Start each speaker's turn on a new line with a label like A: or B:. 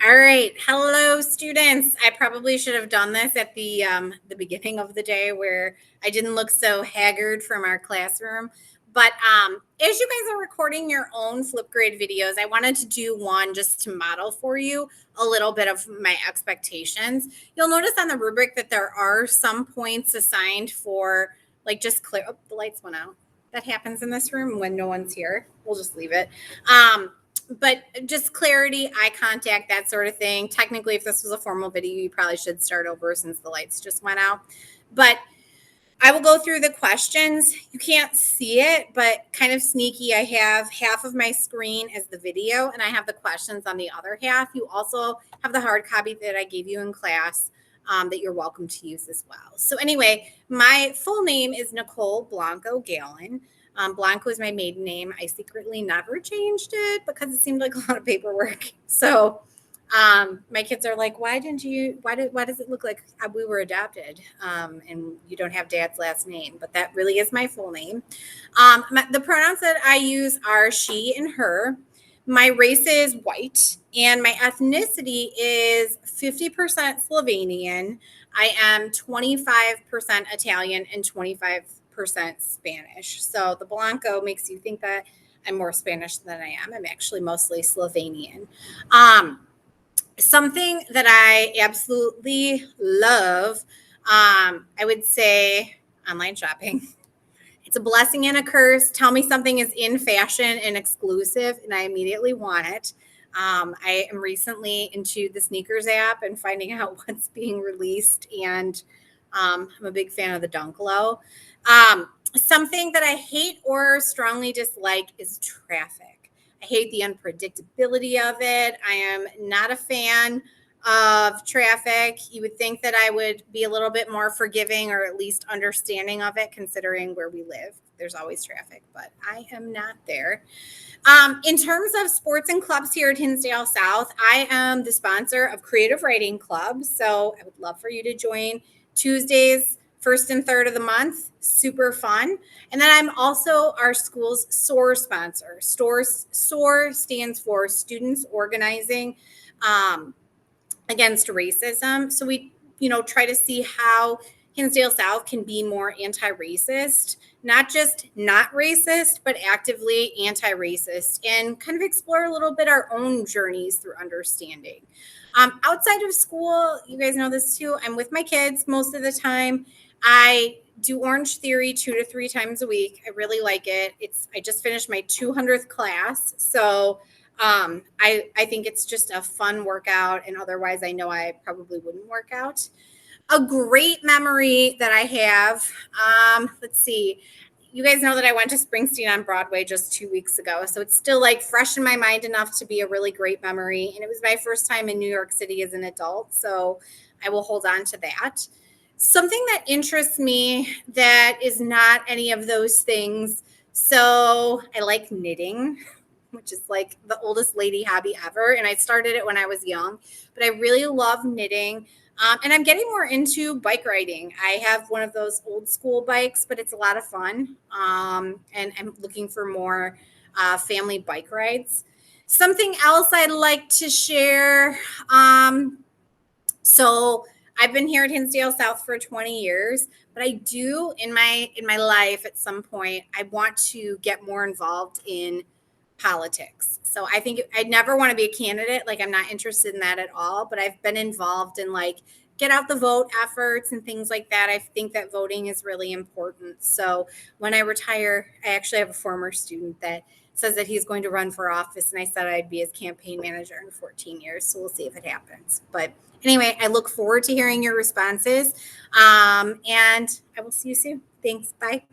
A: All right. Hello, students. I probably should have done this at the beginning of the day where I didn't look so haggard from our classroom. But as you guys are recording your own Flipgrid videos, I wanted to do one just to model for you a little bit of my expectations. You'll notice on the rubric that there are some points assigned for like just clear. Oh, the lights went out. That happens in this room when no one's here. We'll just leave it. But just clarity, eye contact, that sort of thing. Technically, if this was a formal video, you probably should start over since the lights just went out. But I will go through the questions. You can't see it, but kind of sneaky. I have half of my screen as the video, and I have the questions on the other half. You also have the hard copy that I gave you in class that you're welcome to use as well. So anyway, my full name is Nicole Blanco Gallon. Blanco is my maiden name. I secretly never changed it because it seemed like a lot of paperwork. So my kids are like, why does it look like we were adopted and you don't have dad's last name? But that really is my full name. The pronouns that I use are she and her. My race is white and my ethnicity is 50% Slovenian. I am 25% Italian and 25% Spanish. So the Blanco makes you think that I'm more Spanish than I am. I'm actually mostly Slovenian. Something that I absolutely love, I would say online shopping. It's a blessing and a curse. Tell me something is in fashion and exclusive, and I immediately want it. I am recently into the sneakers app and finding out what's being released, and I'm a big fan of the Dunk Low. Something that I hate or strongly dislike is traffic. I hate the unpredictability of it. I am not a fan of traffic. You would think that I would be a little bit more forgiving or at least understanding of it, considering where we live. There's always traffic, but I am not there. In terms of sports and clubs here at Hinsdale South, I am the sponsor of Creative Writing Club. So I would love for you to join Tuesdays, first and third of the month. Super fun. And then I'm also our school's SOAR sponsor. SOAR stands for Students Organizing Against Racism. So we, try to see how Hinsdale South can be more anti-racist, not just not racist, but actively anti-racist, and kind of explore a little bit our own journeys through understanding. Outside of school, you guys know this too, I'm with my kids most of the time. I do Orange Theory 2 to 3 times a week. I really like it. I just finished my 200th class. So I think it's just a fun workout, and otherwise I know I probably wouldn't work out. A great memory that I have, let's see. You guys know that I went to Springsteen on Broadway just 2 weeks ago. So it's still like fresh in my mind enough to be a really great memory. And it was my first time in New York City as an adult. So I will hold on to that. Something that interests me that is not any of those things. So I like knitting, which is like the oldest lady hobby ever. And I started it when I was young, but I really love knitting. And I'm getting more into bike riding. I have one of those old school bikes, but it's a lot of fun. And I'm looking for more family bike rides. Something else I'd like to share. So I've been here at Hinsdale South for 20 years, but I do in my life at some point, I want to get more involved in politics. So I think I'd never want to be a candidate. Like I'm not interested in that at all, but I've been involved in like get out the vote efforts and things like that. I think that voting is really important. So when I retire, I actually have a former student that says that he's going to run for office. And I said I'd be his campaign manager in 14 years. So we'll see if it happens. But anyway, I look forward to hearing your responses. And I will see you soon. Thanks. Bye.